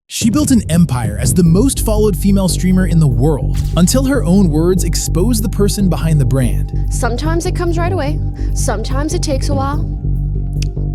She built an empire as the most followed female streamer in the world, until her own words exposed the person behind the brand. Sometimes it comes right away, sometimes it takes a while,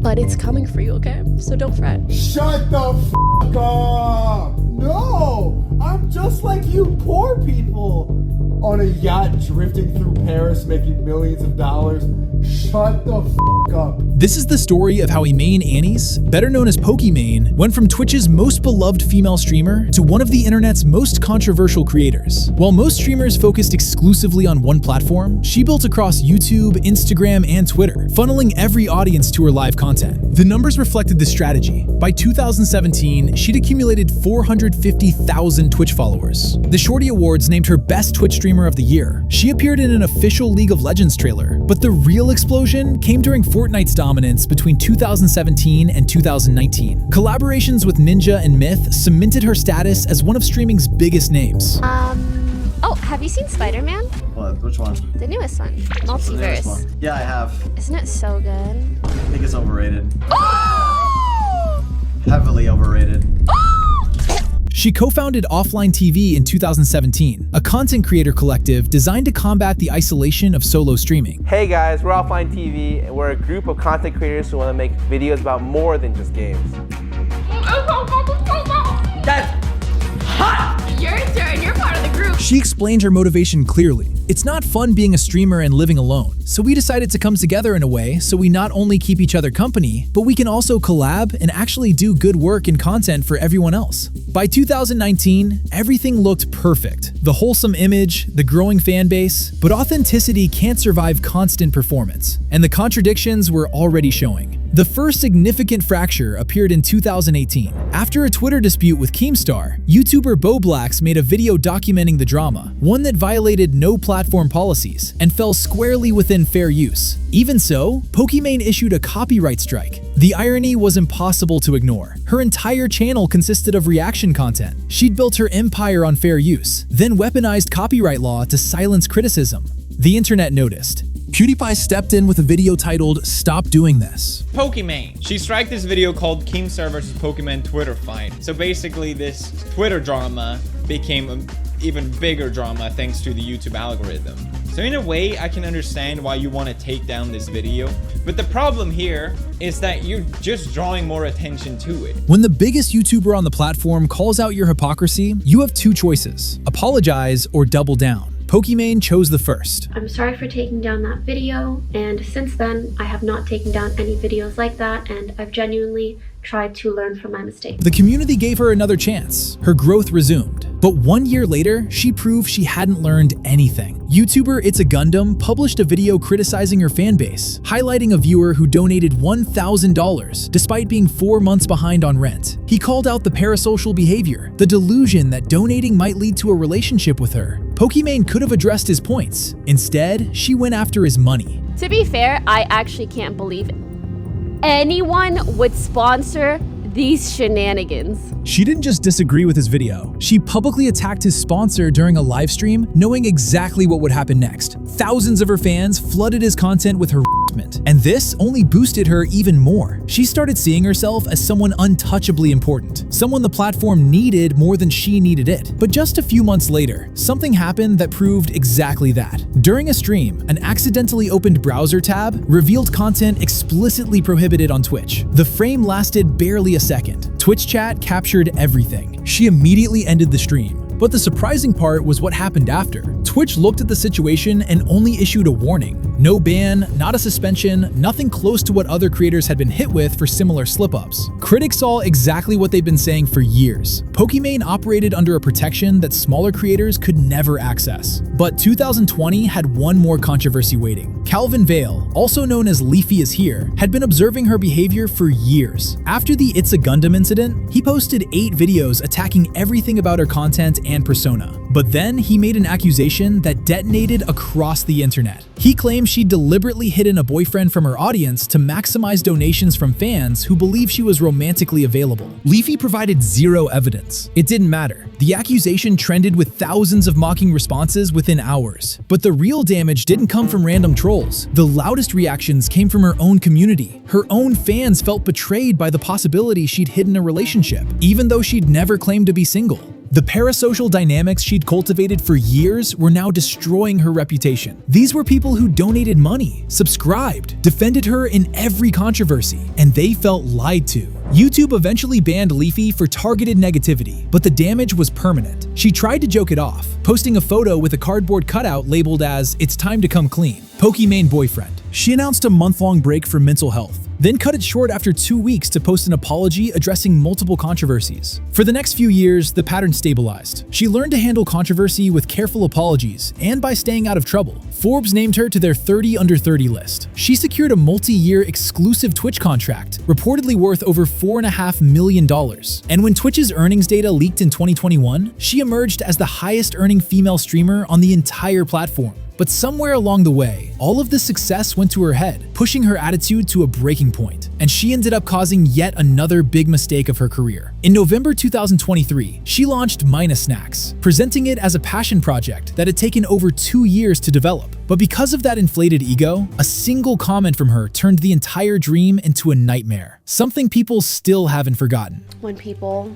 but it's coming for you, okay? So don't fret. Shut the f*** up! No! I'm just like you poor people! On a yacht drifting through Paris making millions of dollars. Shut the f*** up. This is the story of how Imane Annie's, better known as Pokimane, went from Twitch's most beloved female streamer to one of the internet's most controversial creators. While most streamers focused exclusively on one platform, she built across YouTube, Instagram, and Twitter, funneling every audience to her live content. The numbers reflected this strategy. By 2017, she'd accumulated 450,000 Twitch followers. The Shorty Awards named her Best Twitch Streamer of the Year. She appeared in an official League of Legends trailer, but the real explosion came during Fortnite's dominance between 2017 and 2019. Collaborations with Ninja and Myth cemented her status as one of streaming's biggest names. Oh, have you seen Spider-Man? What? Which one? The newest one, The newest Multiverse. one? Yeah, I have. Isn't it so good? I think it's overrated. Heavily overrated. She co-founded Offline TV in 2017, a content creator collective designed to combat the isolation of solo streaming. Hey guys, we're Offline TV, and we're a group of content creators who want to make videos about more than just games. That's hot! Your turn, you're part of the group. She explained her motivation clearly. It's not fun being a streamer and living alone, so we decided to come together in a way so we not only keep each other company, but we can also collab and actually do good work and content for everyone else. By 2019, everything looked perfect. The wholesome image, the growing fan base, but authenticity can't survive constant performance, and the contradictions were already showing. The first significant fracture appeared in 2018. After a Twitter dispute with Keemstar, YouTuber Boblax made a video documenting the drama, one that violated no platform policies and fell squarely within fair use. Even so, Pokimane issued a copyright strike. The irony was impossible to ignore. Her entire channel consisted of reaction content. She'd built her empire on fair use, then weaponized copyright law to silence criticism. The internet noticed. PewDiePie stepped in with a video titled "Stop Doing This." Pokimane. She striked this video called Keemstar vs. Pokimane Twitter fight. So basically this Twitter drama became an even bigger drama thanks to the YouTube algorithm. So in a way, I can understand why you want to take down this video. But the problem here is that you're just drawing more attention to it. When the biggest YouTuber on the platform calls out your hypocrisy, you have two choices: apologize or double down. Pokimane chose the first. I'm sorry for taking down that video, and since then I have not taken down any videos like that, and I've genuinely tried to learn from my mistakes. The community gave her another chance. Her growth resumed. But 1 year later, she proved she hadn't learned anything. YouTuber It's a Gundam published a video criticizing her fanbase, highlighting a viewer who donated $1,000 despite being 4 months behind on rent. He called out the parasocial behavior, the delusion that donating might lead to a relationship with her. Pokimane could have addressed his points. Instead, she went after his money. To be fair, I actually can't believe anyone would sponsor these shenanigans. She didn't just disagree with his video. She publicly attacked his sponsor during a live stream, knowing exactly what would happen next. Thousands of her fans flooded his content with harassment, and this only boosted her even more. She started seeing herself as someone untouchably important, someone the platform needed more than she needed it. But just a few months later, something happened that proved exactly that. During a stream, an accidentally opened browser tab revealed content explicitly prohibited on Twitch. The frame lasted barely a second. Twitch chat captured everything. She immediately ended the stream. But the surprising part was what happened after. Twitch looked at the situation and only issued a warning. No ban, not a suspension, nothing close to what other creators had been hit with for similar slip-ups. Critics saw exactly what they've been saying for years. Pokimane operated under a protection that smaller creators could never access. But 2020 had one more controversy waiting. Calvin Vale, also known as Leafy is Here, had been observing her behavior for years. After the It's a Gundam incident, he posted 8 videos attacking everything about her content and persona. But then he made an accusation that detonated across the internet. He claimed she'd deliberately hidden a boyfriend from her audience to maximize donations from fans who believed she was romantically available. Leafy provided zero evidence. It didn't matter. The accusation trended with thousands of mocking responses within hours. But the real damage didn't come from random trolls. The loudest reactions came from her own community. Her own fans felt betrayed by the possibility she'd hidden a relationship, even though she'd never claimed to be single. The parasocial dynamics she'd cultivated for years were now destroying her reputation. These were people who donated money, subscribed, defended her in every controversy, and they felt lied to. YouTube eventually banned Leafy for targeted negativity, but the damage was permanent. She tried to joke it off, posting a photo with a cardboard cutout labeled as "It's time to come clean, Pokimane boyfriend." She announced a month-long break for mental health, then cut it short after 2 weeks to post an apology addressing multiple controversies. For the next few years, the pattern stabilized. She learned to handle controversy with careful apologies and by staying out of trouble. Forbes named her to their 30 under 30 list. She secured a multi-year exclusive Twitch contract, reportedly worth over $4.5 million. And when Twitch's earnings data leaked in 2021, she emerged as the highest-earning female streamer on the entire platform. But somewhere along the way, all of this success went to her head, pushing her attitude to a breaking point, and she ended up causing yet another big mistake of her career. In November 2023, she launched Mina Snacks, presenting it as a passion project that had taken over 2 years to develop. But because of that inflated ego, a single comment from her turned the entire dream into a nightmare, something people still haven't forgotten. When people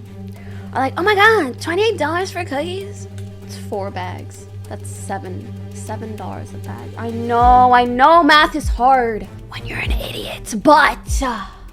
are like, oh my god, $28 for cookies? It's 4 bags. That's $7 a bag. I know math is hard when you're an idiot, but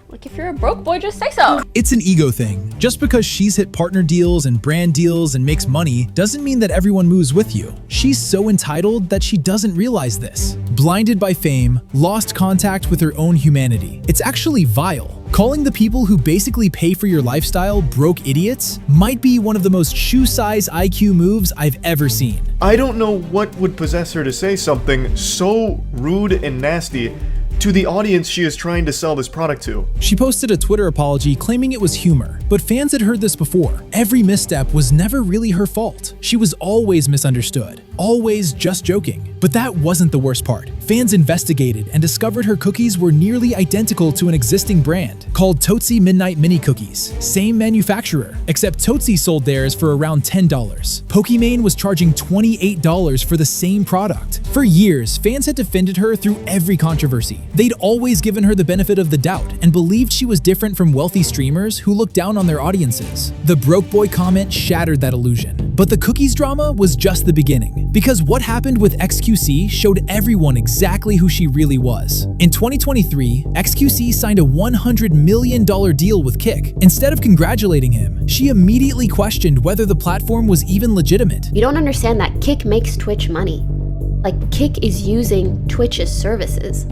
like if you're a broke boy, just say so. It's an ego thing. Just because she's hit partner deals and brand deals and makes money doesn't mean that everyone moves with you. She's so entitled that she doesn't realize this. Blinded by fame, lost contact with her own humanity. It's actually vile. Calling the people who basically pay for your lifestyle broke idiots might be one of the most shoe-size IQ moves I've ever seen. I don't know what would possess her to say something so rude and nasty to the audience she is trying to sell this product to. She posted a Twitter apology claiming it was humor, but fans had heard this before. Every misstep was never really her fault. She was always misunderstood, always just joking. But that wasn't the worst part. Fans investigated and discovered her cookies were nearly identical to an existing brand called Tootsie Midnight Mini Cookies. Same manufacturer, except Tootsie sold theirs for around $10. Pokimane was charging $28 for the same product. For years, fans had defended her through every controversy. They'd always given her the benefit of the doubt and believed she was different from wealthy streamers who looked down on their audiences. The broke boy comment shattered that illusion. But the cookies drama was just the beginning, because what happened with XQC showed everyone exactly who she really was. In 2023, XQC signed a $100 million deal with Kick. Instead of congratulating him, she immediately questioned whether the platform was even legitimate. You don't understand that Kick makes Twitch money. Like, Kick is using Twitch's services.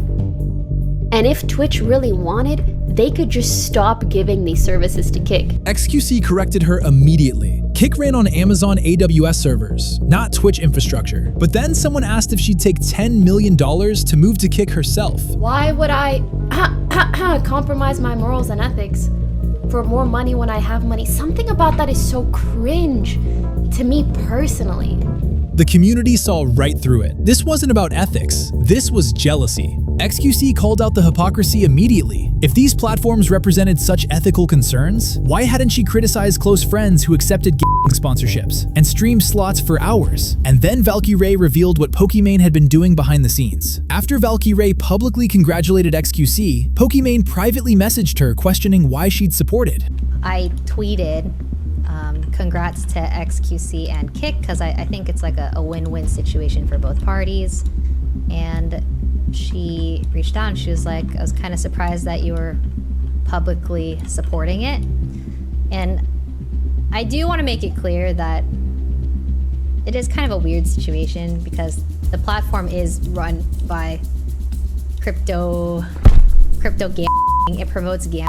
And if Twitch really wanted, they could just stop giving these services to Kick. XQC corrected her immediately. Kick ran on Amazon AWS servers, not Twitch infrastructure. But then someone asked if she'd take $10 million to move to Kick herself. Why would I compromise my morals and ethics for more money when I have money? Something about that is so cringe to me personally. The community saw right through it. This wasn't about ethics. This was jealousy. XQC called out the hypocrisy immediately. If these platforms represented such ethical concerns, why hadn't she criticized close friends who accepted sponsorships and streamed slots for hours? And then Raay revealed what Pokimane had been doing behind the scenes. After Raay publicly congratulated XQC, Pokimane privately messaged her questioning why she'd supported. I tweeted congrats to XQC and Kick because I think it's like a win-win situation for both parties. And she reached out and she was like, I was kind of surprised that you were publicly supporting it. And I do want to make it clear that it is kind of a weird situation because the platform is run by crypto gambling. It promotes gambling.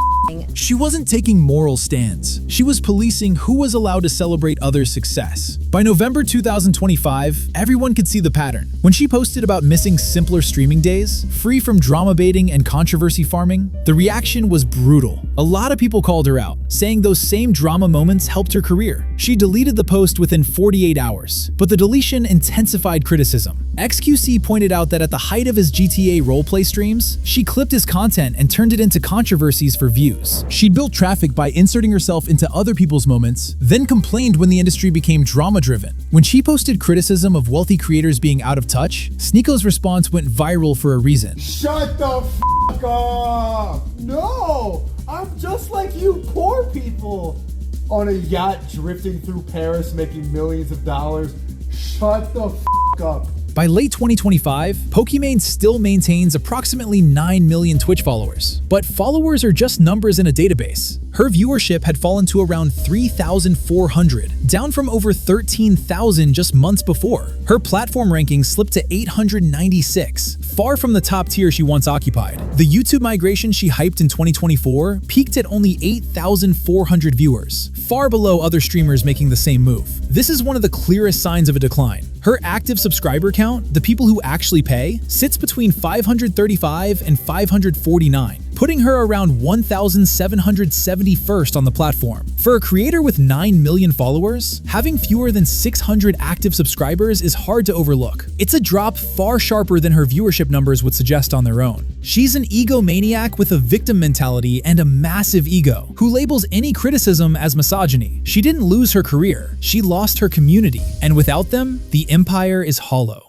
She wasn't taking moral stands. She was policing who was allowed to celebrate others' success. By November 2025, everyone could see the pattern. When she posted about missing simpler streaming days, free from drama baiting and controversy farming, the reaction was brutal. A lot of people called her out, saying those same drama moments helped her career. She deleted the post within 48 hours, but the deletion intensified criticism. XQC pointed out that at the height of his GTA roleplay streams, she clipped his content and turned it into controversies for views. She'd built traffic by inserting herself into other people's moments, then complained when the industry became drama-driven. When she posted criticism of wealthy creators being out of touch, Sneako's response went viral for a reason. Shut the f*** up! No! I'm just like you poor people! On a yacht drifting through Paris making millions of dollars. Shut the f*** up. By late 2025, Pokimane still maintains approximately 9 million Twitch followers. But followers are just numbers in a database. Her viewership had fallen to around 3,400, down from over 13,000 just months before. Her platform rankings slipped to 896, far from the top tier she once occupied. The YouTube migration she hyped in 2024 peaked at only 8,400 viewers, far below other streamers making the same move. This is one of the clearest signs of a decline. Her active subscriber count, the people who actually pay, sits between 535 and 549, putting her around 1,771st on the platform. For a creator with 9 million followers, having fewer than 600 active subscribers is hard to overlook. It's a drop far sharper than her viewership numbers would suggest on their own. She's an egomaniac with a victim mentality and a massive ego, who labels any criticism as misogyny. She didn't lose her career, she lost her community, and without them, the empire is hollow.